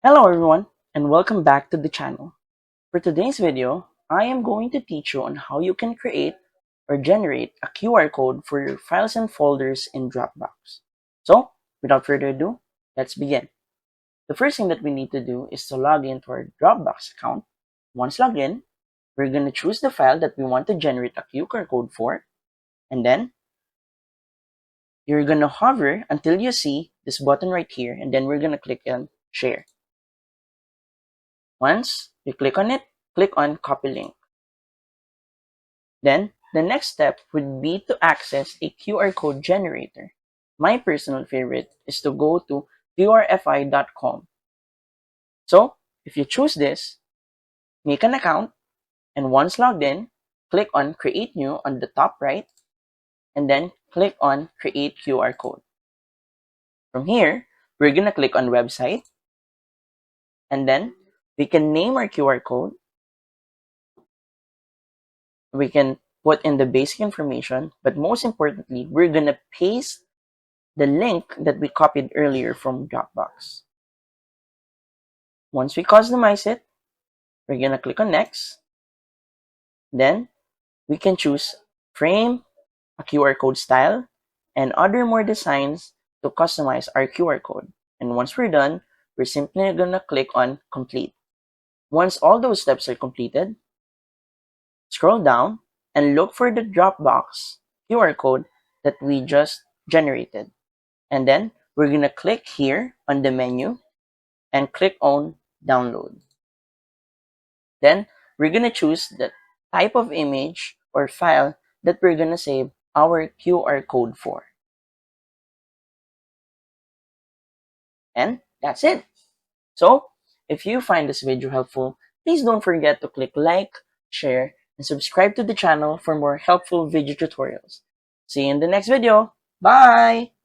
Hello everyone and welcome back to the channel. For today's video, I am going to teach you on how you can create or generate a QR code for your files and folders in Dropbox. So, without further ado, let's begin. The first thing that we need to do is to log into our Dropbox account. Once logged in, we're going to choose the file that we want to generate a QR code for, and then you're going to hover until you see this button right here, and then we're going to click on Share. Once you click on it, click on Copy Link. Then, the next step would be to access a QR code generator. My personal favorite is to go to qrfi.com. So, if you choose this, make an account, and once logged in, click on Create New on the top right, and then click on Create QR Code. From here, we're going to click on Website, and then we can name our QR code. We can put in the basic information, but most importantly, we're going to paste the link that we copied earlier from Dropbox. Once we customize it, we're going to click on Next. Then we can choose Frame, a QR code style, and other more designs to customize our QR code. And once we're done, we're simply going to click on Complete. Once all those steps are completed, scroll down and look for the Dropbox QR code that we just generated. And then we're going to click here on the menu and click on Download. Then we're going to choose the type of image or file that we're going to save our QR code for. And that's it. So, if you find this video helpful, please don't forget to click like, share, and subscribe to the channel for more helpful video tutorials. See you in the next video. Bye!